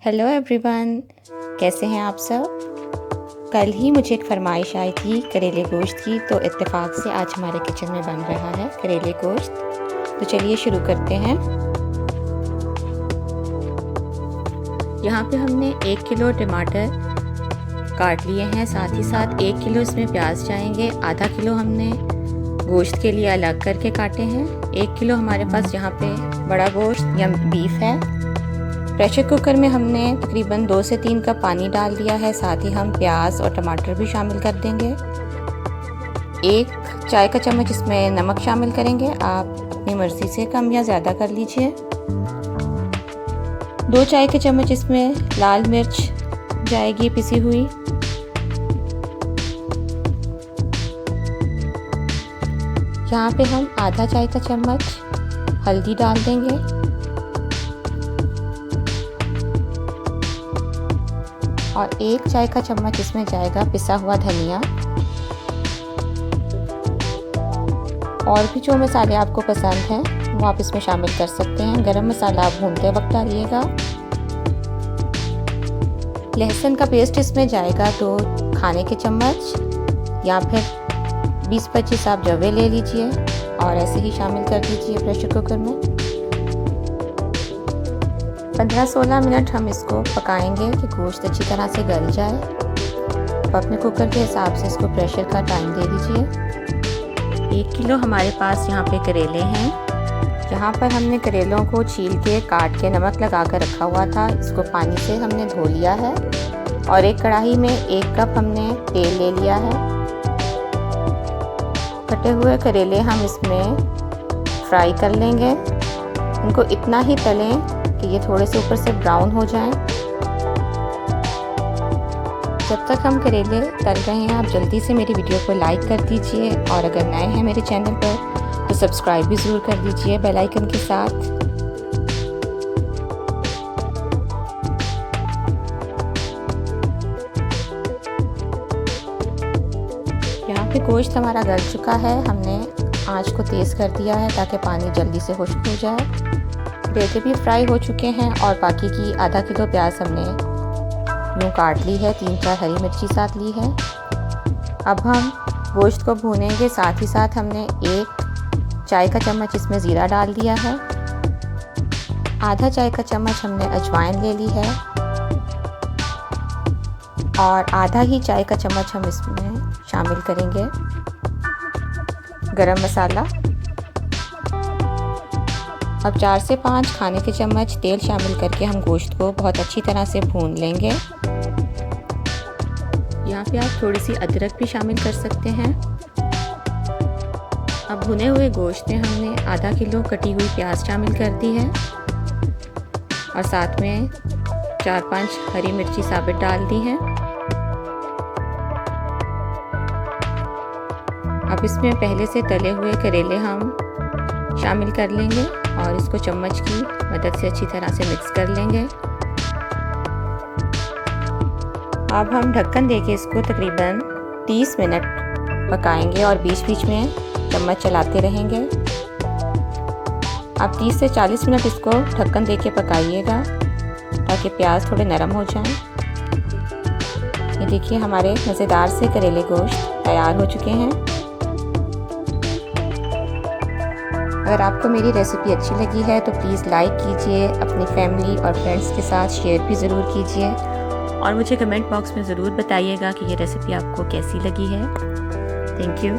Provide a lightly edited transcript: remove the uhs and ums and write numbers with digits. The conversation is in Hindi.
हेलो एवरीवन, कैसे हैं आप सब। कल ही मुझे एक फरमाइश आई थी करेले गोश्त की, तो इत्तेफाक से आज हमारे किचन में बन रहा है करेले गोश्त। तो चलिए शुरू करते हैं। यहाँ पे हमने 1 किलो टमाटर काट लिए हैं, साथ ही साथ 1 किलो इसमें प्याज जाएंगे। आधा किलो हमने गोश्त के लिए अलग करके काटे हैं। 1 किलो हमारे पास यहाँ पे बड़ा गोश्त या बीफ है। प्रेशर कुकर में हमने तकरीबन 2 से 3 कप पानी डाल दिया है। साथ ही हम प्याज और टमाटर भी शामिल कर देंगे। 1 चाय का चम्मच इसमें नमक शामिल करेंगे। आप अपनी मर्ज़ी से कम या ज़्यादा कर लीजिए। 2 चाय के चम्मच इसमें लाल मिर्च जाएगी पिसी हुई। यहाँ पे हम आधा चाय का चम्मच हल्दी डाल देंगे और 1 चाय का चम्मच इसमें जाएगा पिसा हुआ धनिया। और भी जो मसाले आपको पसंद हैं वो आप इसमें शामिल कर सकते हैं। गरम मसाला आप भूनते वक्त डालिएगा। लहसुन का पेस्ट इसमें जाएगा 2 खाने के चम्मच, या फिर 20-25 आप जवे ले लीजिए और ऐसे ही शामिल कर दीजिए प्रेशर कुकर में। 15-16 मिनट हम इसको पकाएंगे कि गोश्त अच्छी तरह से गल जाए। तो अपने कुकर के हिसाब से इसको प्रेशर का टाइम दे दीजिए। 1 किलो हमारे पास यहाँ पे करेले हैं। यहाँ पर हमने करेलों को छील के काट के नमक लगा कर रखा हुआ था। इसको पानी से हमने धो लिया है और एक कढ़ाई में 1 कप हमने तेल ले लिया है। कटे हुए करेले हम इसमें फ्राई कर लेंगे। इनको इतना ही तलें कि ये थोड़े से ऊपर से ब्राउन हो जाएं। जब तक हम करेले तल रहे हैं, आप जल्दी से मेरी वीडियो को लाइक कर दीजिए और अगर नए हैं मेरे चैनल पर तो सब्सक्राइब भी ज़रूर कर दीजिए बेल आइकन के साथ। यहाँ पे गोश्त हमारा गल चुका है। हमने आंच को तेज़ कर दिया है ताकि पानी जल्दी से खुश्क हो जाए। करेले भी फ्राई हो चुके हैं और बाकी की आधा किलो प्याज हमने यूँ काट ली है। 3-4 हरी मिर्ची साथ ली है। अब हम गोश्त को भूनेंगे। साथ ही साथ हमने 1 चाय का चम्मच इसमें ज़ीरा डाल दिया है। आधा चाय का चम्मच हमने अजवाइन ले ली है और आधा ही चाय का चम्मच हम इसमें शामिल करेंगे गरम मसाला। अब 4 से 5 खाने के चम्मच तेल शामिल करके हम गोश्त को बहुत अच्छी तरह से भून लेंगे। यहाँ पे आप थोड़ी सी अदरक भी शामिल कर सकते हैं। अब भुने हुए गोश्त में हमने आधा किलो कटी हुई प्याज शामिल कर दी है और साथ में 4-5 हरी मिर्ची साबित डाल दी है। अब इसमें पहले से तले हुए करेले हम शामिल कर लेंगे और इसको चम्मच की मदद से अच्छी तरह से मिक्स कर लेंगे। अब हम ढक्कन देके इसको तकरीबन 30 मिनट पकाएंगे और बीच बीच में चम्मच चलाते रहेंगे। आप 30 से 40 मिनट इसको ढक्कन देके पकाइएगा ताकि प्याज थोड़े नरम हो जाएं। ये देखिए हमारे मज़ेदार से करेले गोश्त तैयार हो चुके हैं। अगर आपको मेरी रेसिपी अच्छी लगी है तो प्लीज़ लाइक कीजिए, अपनी फैमिली और फ्रेंड्स के साथ शेयर भी ज़रूर कीजिए और मुझे कमेंट बॉक्स में ज़रूर बताइएगा कि ये रेसिपी आपको कैसी लगी है। Thank you.